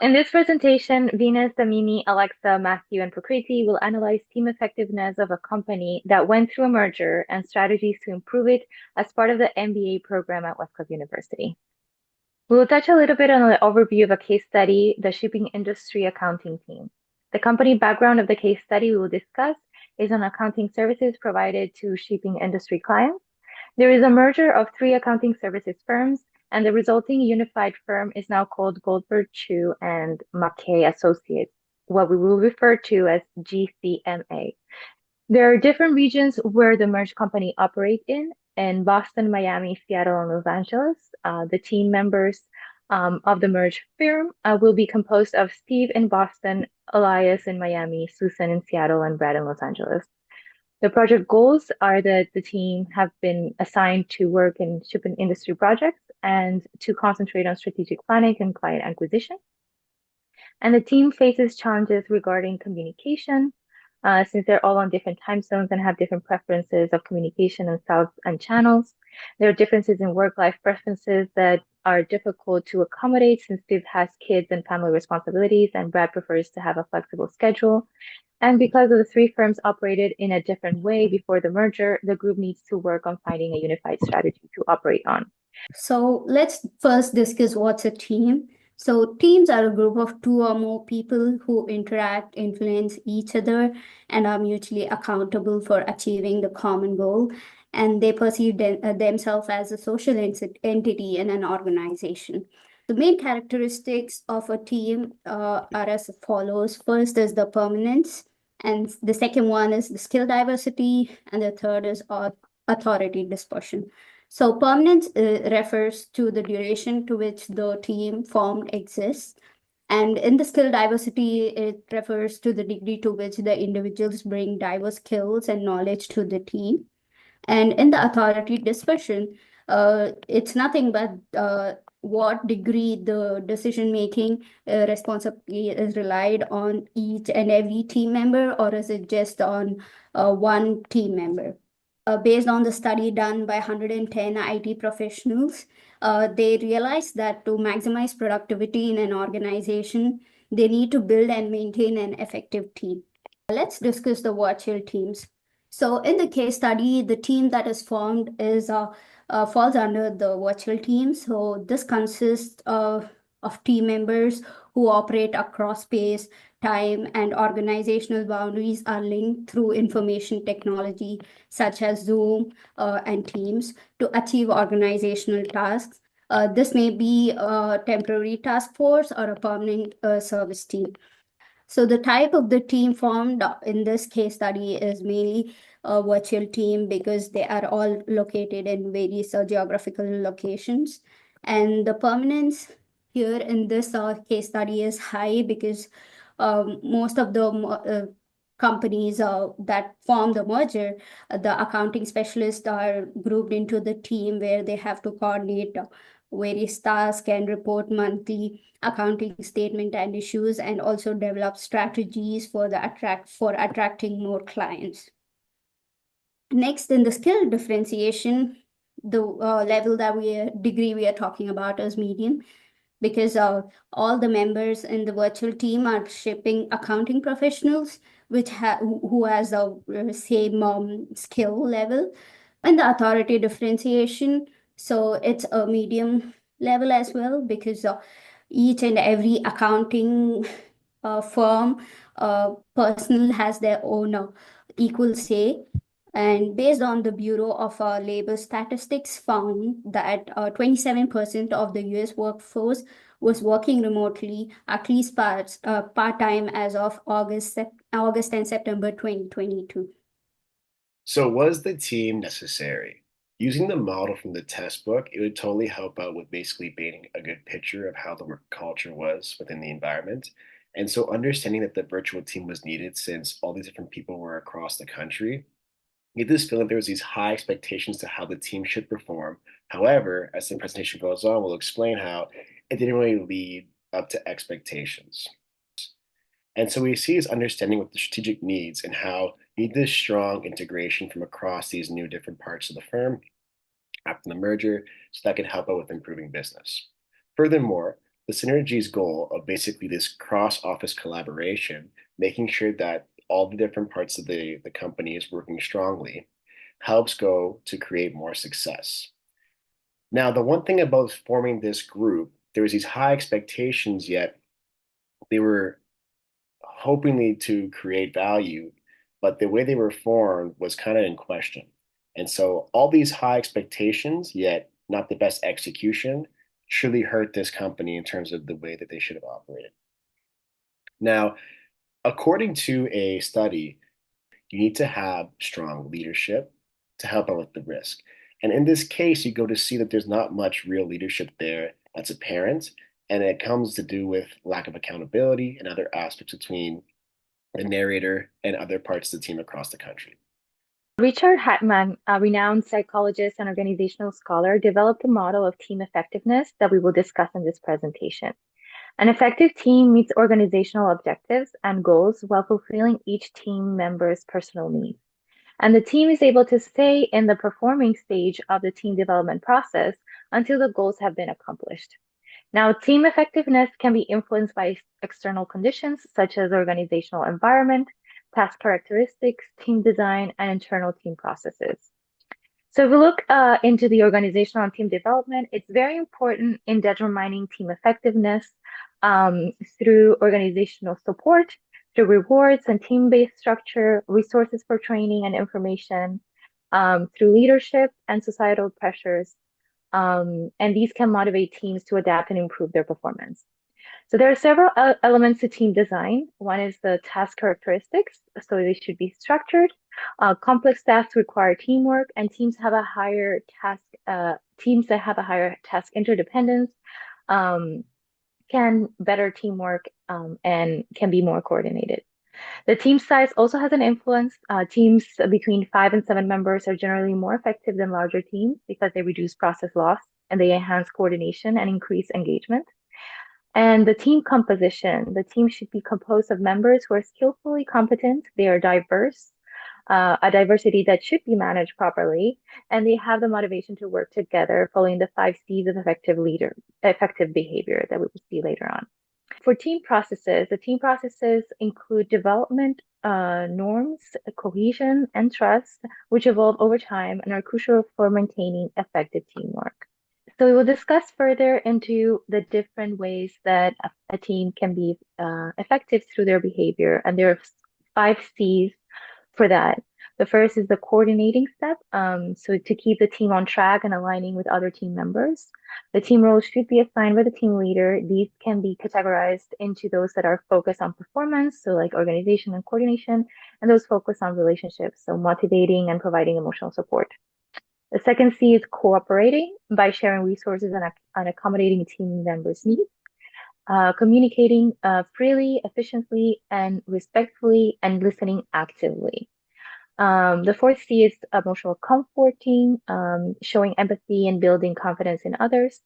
In this presentation, Venus, Damini, Alexa, Matthew, and Prakriti will analyze team effectiveness of a company that went through a merger and strategies to improve it as part of the MBA program at Westcliff University. We will touch a little bit on the overview of a case study, the shipping industry accounting team. The company background of the case study we will discuss is on accounting services provided to shipping industry clients. There is a merger of three accounting services firms, and the resulting unified firm is now called Goldberg, Chu and Mackay Associates, what we will refer to as GCMA. There are different regions where the merged company operate in Boston, Miami, Seattle, and Los Angeles. The team members of the merged firm will be composed of Steve in Boston, Elias in Miami, Susan in Seattle, and Brad in Los Angeles. The project goals are that the team have been assigned to work in shipping industry projects and to concentrate on strategic planning and client acquisition. And the team faces challenges regarding communication, since they're all on different time zones and have different preferences of communication and styles and channels. There are differences in work-life preferences that are difficult to accommodate since Steve has kids and family responsibilities, and Brad prefers to have a flexible schedule. And because of the three firms operated in a different way before the merger, the group needs to work on finding a unified strategy to operate on. So let's first discuss what's a team. So teams are a group of two or more people who interact, influence each other, and are mutually accountable for achieving the common goal. And they perceive themselves as a social entity in an organization. The main characteristics of a team are as follows. First is the permanence, and the second one is the skill diversity, and the third is authority dispersion. So permanence refers to the duration to which the team formed exists. And in the skill diversity, it refers to the degree to which the individuals bring diverse skills and knowledge to the team. And in the authority dispersion, it's nothing but what degree the decision-making responsibility is relied on each and every team member, or is it just on one team member? Based on the study done by 110 IT professionals, they realized that to maximize productivity in an organization, they need to build and maintain an effective team. Let's discuss the virtual teams. So in the case study, the team that is formed is falls under the virtual team. So this consists of team members who operate across space, time, and organizational boundaries are linked through information technology such as Zoom and Teams to achieve organizational tasks. This may be a temporary task force or a permanent service team. So the type of the team formed in this case study is mainly a virtual team because they are all located in various geographical locations. And the permanence here in this case study is high because most of the companies that form the merger, the accounting specialists are grouped into the team where they have to coordinate various tasks and report monthly accounting statement and issues, and also develop strategies for attracting more clients. Next, in the skill differentiation, the degree we are talking about is medium, because all the members in the virtual team are shipping accounting professionals, who has the same skill level. And the authority differentiation, so it's a medium level as well, because each and every accounting firm personnel has their own equal say. And based on the Bureau of Labor Statistics found that 27% of the US workforce was working remotely at least part-time as of August and September 2022. So was the team necessary? Using the model from the test book, it would totally help out with basically painting a good picture of how the work culture was within the environment. And so understanding that the virtual team was needed since all these different people were across the country, you get this feeling there was these high expectations to how the team should perform. However, as the presentation goes on, we'll explain how it didn't really lead up to expectations. And so we see his understanding with the strategic needs and how you need this strong integration from across these new different parts of the firm after the merger, so that can help out with improving business. Furthermore, the Synergy's goal of basically this cross-office collaboration, making sure that all the different parts of the company is working strongly, helps go to create more success. Now, the one thing about forming this group, there was these high expectations, yet they were hoping to create value, but the way they were formed was kind of in question. And so all these high expectations, yet not the best execution, truly hurt this company in terms of the way that they should have operated. Now, according to a study, you need to have strong leadership to help out with the risk. And in this case, you go to see that there's not much real leadership there that's apparent, and it comes to do with lack of accountability and other aspects between the narrator and other parts of the team across the country. Richard Hartman, a renowned psychologist and organizational scholar, developed a model of team effectiveness that we will discuss in this presentation. An effective team meets organizational objectives and goals while fulfilling each team member's personal needs. And the team is able to stay in the performing stage of the team development process until the goals have been accomplished. Now, team effectiveness can be influenced by external conditions such as organizational environment, task characteristics, team design, and internal team processes. So if we look into the organizational and team development, it's very important in determining team effectiveness through organizational support, through rewards and team-based structure, resources for training and information, through leadership and societal pressures. And these can motivate teams to adapt and improve their performance. So there are several elements to team design. One is the task characteristics. So they should be structured. Complex tasks require teamwork, and teams that have a higher task interdependence can better teamwork and can be more coordinated. The team size also has an influence. Teams between 5 and 7 members are generally more effective than larger teams because they reduce process loss and they enhance coordination and increase engagement. And the team composition, the team should be composed of members who are skillfully competent, they are diverse, a diversity that should be managed properly, and they have the motivation to work together following the 5 C's of effective behavior that we will see later on. For team processes, the team processes include development, norms, cohesion, and trust, which evolve over time and are crucial for maintaining effective teamwork. So we will discuss further into the different ways that a team can be effective through their behavior, and there are 5 C's for that. The first is the coordinating step. So to keep the team on track and aligning with other team members. The team roles should be assigned by the team leader. These can be categorized into those that are focused on performance, so like organization and coordination, and those focused on relationships, so motivating and providing emotional support. The second C is cooperating by sharing resources and accommodating team members' needs. Communicating freely, efficiently, and respectfully, and listening actively. The fourth C is emotional comforting, showing empathy and building confidence in others.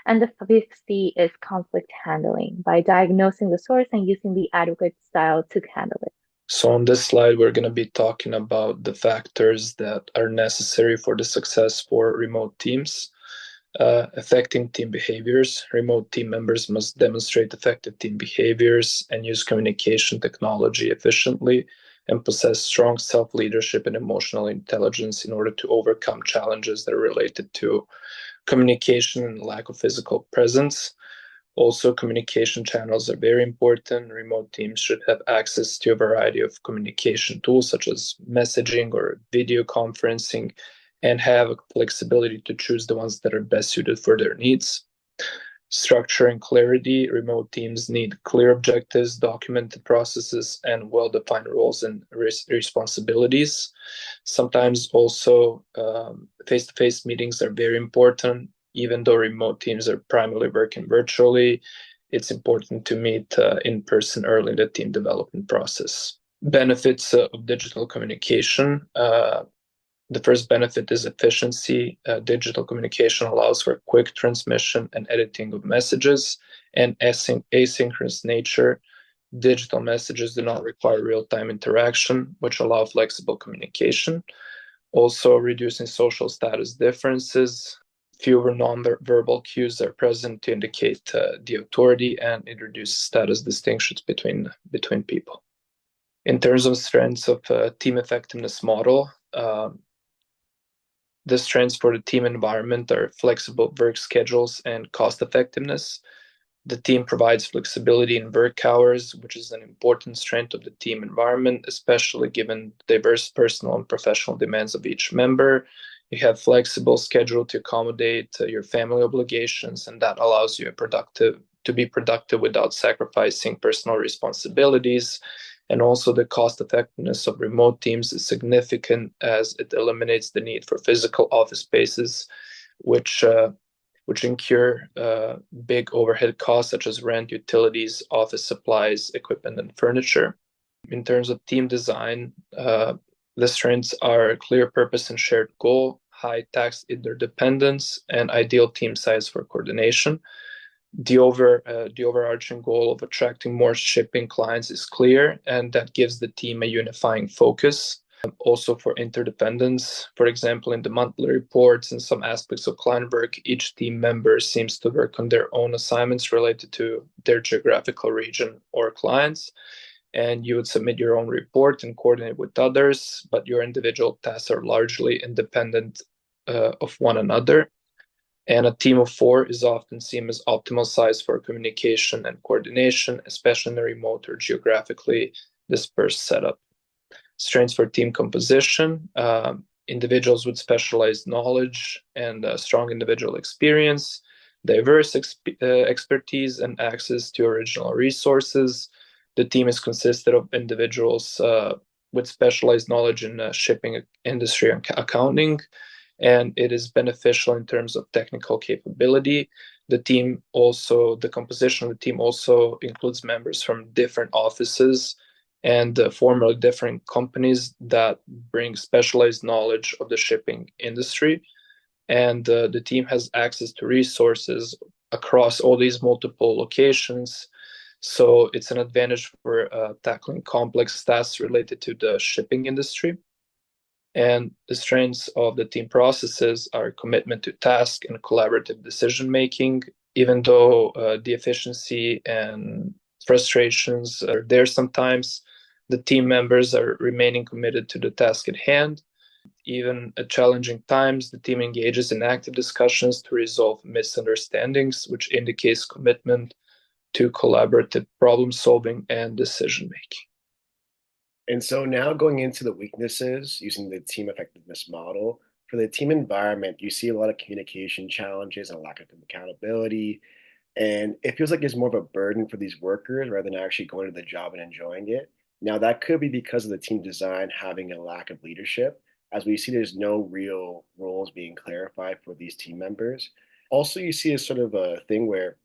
And the fifth C is conflict handling by diagnosing the source and using the adequate style to handle it. So on this slide, we're going to be talking about the factors that are necessary for the success for remote teams. Affecting team behaviors. Remote team members must demonstrate effective team behaviors and use communication technology efficiently and possess strong self-leadership and emotional intelligence in order to overcome challenges that are related to communication and lack of physical presence. Also, communication channels are very important. Remote teams should have access to a variety of communication tools such as messaging or video conferencing, and have flexibility to choose the ones that are best suited for their needs. Structure and clarity. Remote teams need clear objectives, documented processes, and well-defined roles and responsibilities. Sometimes also face-to-face meetings are very important. Even though remote teams are primarily working virtually, it's important to meet in person early in the team development process. Benefits of digital communication. The first benefit is efficiency. Digital communication allows for quick transmission and editing of messages and asynchronous nature. Digital messages do not require real-time interaction, which allow flexible communication. Also, reducing social status differences. Fewer non-verbal cues are present to indicate the authority, and it reduces status distinctions between people. In terms of strengths of team effectiveness model, the strengths for the team environment are flexible work schedules and cost effectiveness. The team provides flexibility in work hours, which is an important strength of the team environment, especially given diverse personal and professional demands of each member. You have flexible schedule to accommodate your family obligations, and that allows you to be productive without sacrificing personal responsibilities. And also the cost effectiveness of remote teams is significant as it eliminates the need for physical office spaces, which incur big overhead costs such as rent, utilities, office supplies, equipment, and furniture. In terms of team design, the strengths are clear purpose and shared goal, high task interdependence, and ideal team size for coordination. The overarching goal of attracting more shipping clients is clear, and that gives the team a unifying focus. Also for interdependence, for example, in the monthly reports and some aspects of client work, each team member seems to work on their own assignments related to their geographical region or clients. And you would submit your own report and coordinate with others, but your individual tasks are largely independent of one another. And a team of 4 is often seen as optimal size for communication and coordination, especially in a remote or geographically dispersed setup. Strengths for team composition, individuals with specialized knowledge and strong individual experience, diverse expertise and access to original resources. The team is consisted of individuals with specialized knowledge in shipping industry and accounting, and it is beneficial in terms of technical capability. The composition of the team also includes members from different offices and formerly different companies that bring specialized knowledge of the shipping industry. And the team has access to resources across all these multiple locations. So it's an advantage for tackling complex tasks related to the shipping industry. And the strengths of the team processes are commitment to task and collaborative decision making. Even though the efficiency and frustrations are there sometimes, the team members are remaining committed to the task at hand. Even at challenging times, the team engages in active discussions to resolve misunderstandings, which indicates commitment to collaborative problem solving and decision making. And so now going into the weaknesses using the team effectiveness model, for the team environment, you see a lot of communication challenges and lack of accountability. And it feels like there's more of a burden for these workers rather than actually going to the job and enjoying it. Now, that could be because of the team design having a lack of leadership, as we see there's no real roles being clarified for these team members. Also, you see a sort of a thing where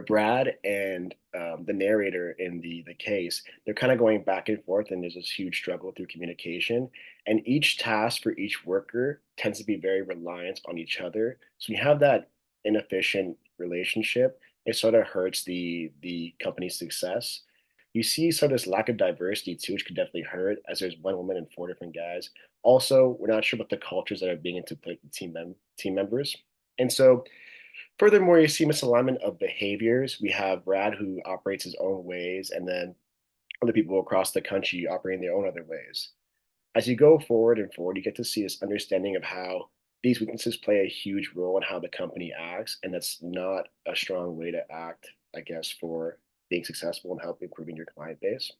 Brad and the narrator in the case, they're kind of going back and forth, and there's this huge struggle through communication. And each task for each worker tends to be very reliant on each other. So we have that inefficient relationship. It sort of hurts the company's success. You see sort of this lack of diversity too, which could definitely hurt, as there's one woman and 4 different guys. Also, we're not sure about the cultures that are being into the team members. And so furthermore, you see misalignment of behaviors. We have Brad who operates his own ways, and then other people across the country operating their own other ways. As you go forward and forward, you get to see this understanding of how these weaknesses play a huge role in how the company acts, and that's not a strong way to act, I guess, for being successful and help improving your client base.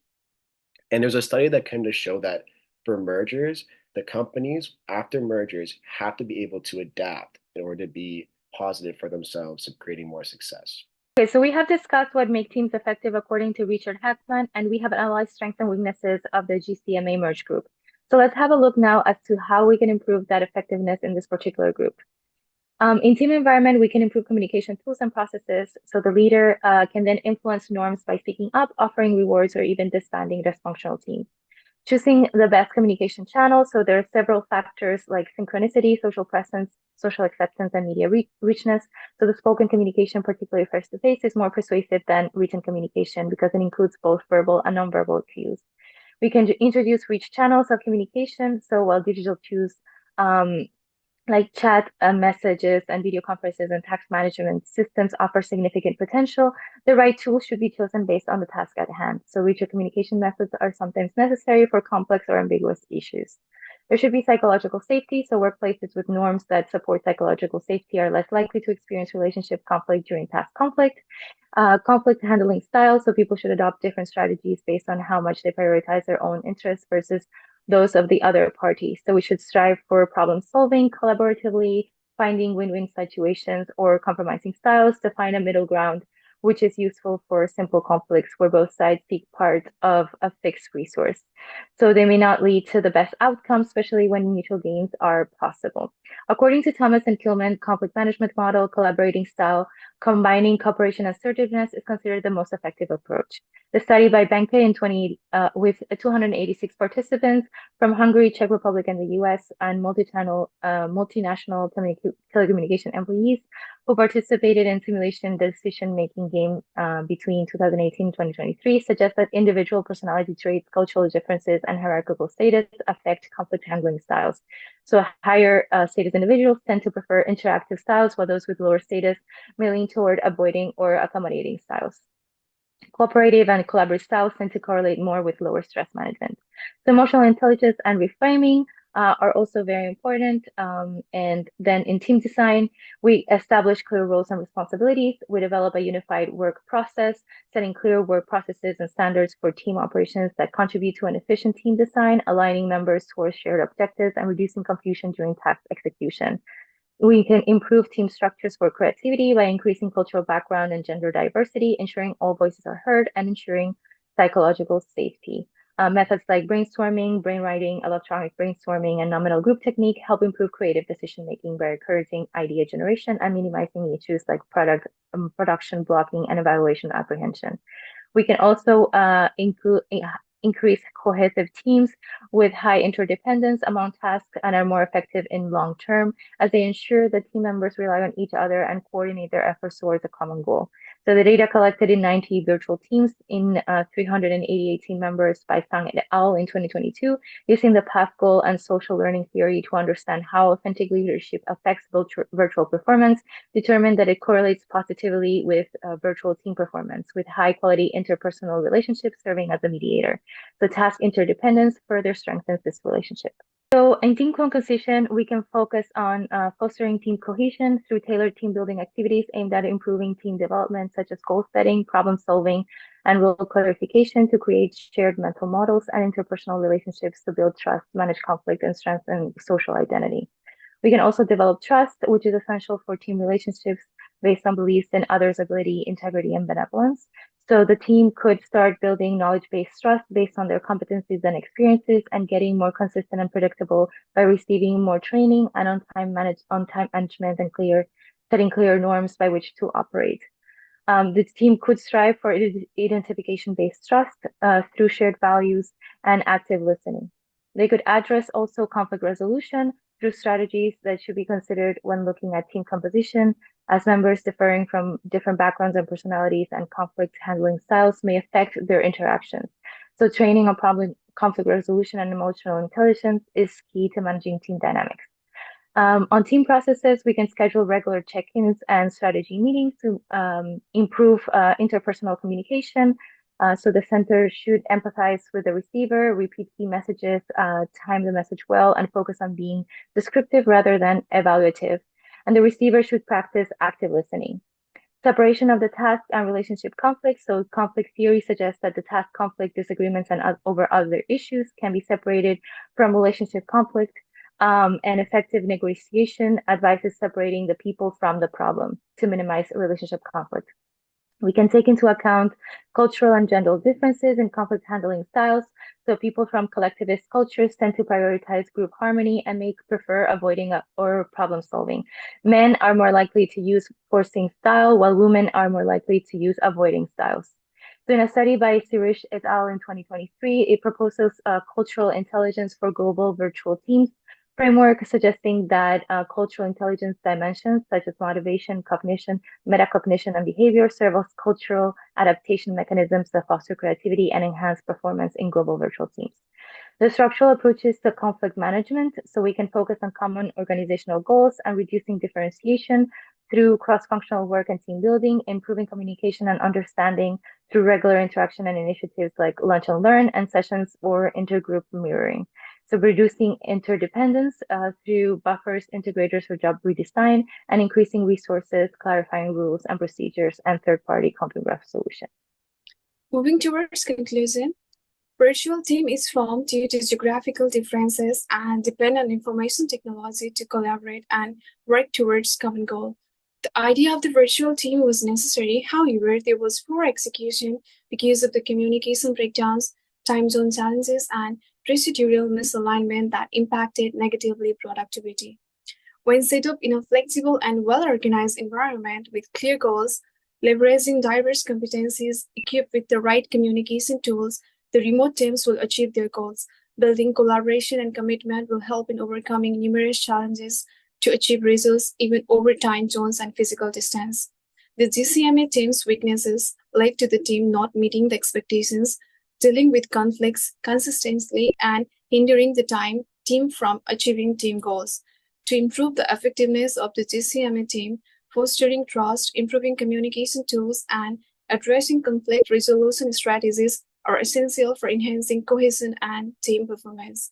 And there's a study that kind of show that for mergers, the companies after mergers have to be able to adapt in order to be positive for themselves and creating more success. Okay, so we have discussed what makes teams effective according to Richard Hackman, and we have analyzed strengths and weaknesses of the GCMA merge group. So let's have a look now as to how we can improve that effectiveness in this particular group. In team environment, we can improve communication tools and processes so the leader can then influence norms by speaking up, offering rewards, or even disbanding dysfunctional teams. Choosing the best communication channel. So there are several factors like synchronicity, social presence, social acceptance, and media richness. So the spoken communication, particularly face-to-face, is more persuasive than written communication because it includes both verbal and nonverbal cues. We can introduce rich channels of communication. So while digital cues like chat messages and video conferences and task management systems offer significant potential, the right tool should be chosen based on the task at hand. So richer communication methods are sometimes necessary for complex or ambiguous issues. There should be psychological safety, so workplaces with norms that support psychological safety are less likely to experience relationship conflict during task conflict. Conflict handling styles, so people should adopt different strategies based on how much they prioritize their own interests versus those of the other party. So we should strive for problem solving collaboratively, finding win-win situations, or compromising styles to find a middle ground, which is useful for simple conflicts where both sides seek part of a fixed resource. So they may not lead to the best outcome, especially when mutual gains are possible. According to Thomas and Kilman conflict management model, collaborating style, combining cooperation and assertiveness is considered the most effective approach. The study by Benke with 286 participants from Hungary, Czech Republic, and the US, and multinational telecommunication employees who participated in simulation decision-making game between 2018 and 2023 suggests that individual personality traits, cultural differences, and hierarchical status affect conflict handling styles. So higher status individuals tend to prefer interactive styles, while those with lower status may lean toward avoiding or accommodating styles. Cooperative and collaborative styles tend to correlate more with lower stress management. So emotional intelligence and reframing are also very important. And then in team design, we establish clear roles and responsibilities. We develop a unified work process, setting clear work processes and standards for team operations that contribute to an efficient team design, aligning members towards shared objectives, and reducing confusion during task execution. We can improve team structures for creativity by increasing cultural background and gender diversity, ensuring all voices are heard, and ensuring psychological safety. Methods like brainstorming, brainwriting, electronic brainstorming, and nominal group technique help improve creative decision making by encouraging idea generation and minimizing issues like production blocking and evaluation apprehension. We can also increase cohesive teams with high interdependence among tasks and are more effective in long term as they ensure that team members rely on each other and coordinate their efforts towards a common goal. So the data collected in 90 virtual teams in 388 team members by Fang et al. In 2022, using the path goal and social learning theory to understand how authentic leadership affects virtual performance, determined that it correlates positively with virtual team performance, with high quality interpersonal relationships serving as a mediator. So task interdependence further strengthens this relationship. So in team composition, we can focus on fostering team cohesion through tailored team building activities aimed at improving team development, such as goal setting, problem solving, and role clarification to create shared mental models and interpersonal relationships to build trust, manage conflict, and strengthen social identity. We can also develop trust, which is essential for team relationships based on beliefs in others' ability, integrity, and benevolence. So the team could start building knowledge-based trust based on their competencies and experiences and getting more consistent and predictable by receiving more training and on-time management and setting clear norms by which to operate. The team could strive for identification-based trust through shared values and active listening. They could address also conflict resolution through strategies that should be considered when looking at team composition, as members differing from different backgrounds and personalities and conflict handling styles may affect their interactions. So training on conflict resolution and emotional intelligence is key to managing team dynamics. On team processes, we can schedule regular check-ins and strategy meetings to improve interpersonal communication. So the center should empathize with the receiver, repeat key messages, time the message well, and focus on being descriptive rather than evaluative. And the receiver should practice active listening. Separation of the task and relationship conflicts. So conflict theory suggests that the task conflict, disagreements, and over other issues can be separated from relationship conflict. And effective negotiation advises separating the people from the problem to minimize relationship conflict. We can take into account cultural and gender differences in conflict handling styles. So people from collectivist cultures tend to prioritize group harmony and may prefer avoiding or problem solving. Men are more likely to use forcing style, while women are more likely to use avoiding styles. So in a study by Sirish et al. In 2023, it proposes cultural intelligence for global virtual teams framework suggesting that cultural intelligence dimensions such as motivation, cognition, metacognition, and behavior serve as cultural adaptation mechanisms that foster creativity and enhance performance in global virtual teams. The structural approaches to conflict management, so we can focus on common organizational goals and reducing differentiation through cross-functional work and team building, improving communication and understanding through regular interaction and initiatives like lunch and learn and sessions or intergroup mirroring. So reducing interdependence through buffers, integrators for job redesign, and increasing resources, clarifying rules and procedures, and third-party conflict resolution. Moving towards conclusion, virtual team is formed due to geographical differences and depend on information technology to collaborate and work towards common goal. The idea of the virtual team was necessary, however, there was poor execution because of the communication breakdowns, time zone challenges, and procedural misalignment that impacted negatively productivity. When set up in a flexible and well-organized environment with clear goals, leveraging diverse competencies equipped with the right communication tools, the remote teams will achieve their goals. Building collaboration and commitment will help in overcoming numerous challenges to achieve results even over time zones and physical distance. The GCMA team's weaknesses led to the team not meeting the expectations, dealing with conflicts consistently, and hindering the team from achieving team goals. To improve the effectiveness of the GCMA team, fostering trust, improving communication tools, and addressing conflict resolution strategies are essential for enhancing cohesion and team performance.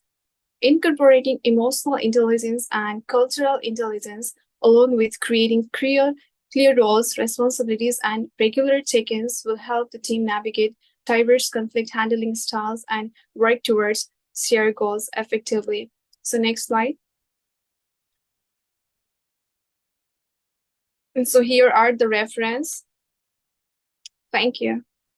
Incorporating emotional intelligence and cultural intelligence, along with creating clear roles, responsibilities, and regular check-ins will help the team navigate diverse conflict handling styles and work towards shared goals effectively. So next slide. And so here are the reference. Thank you.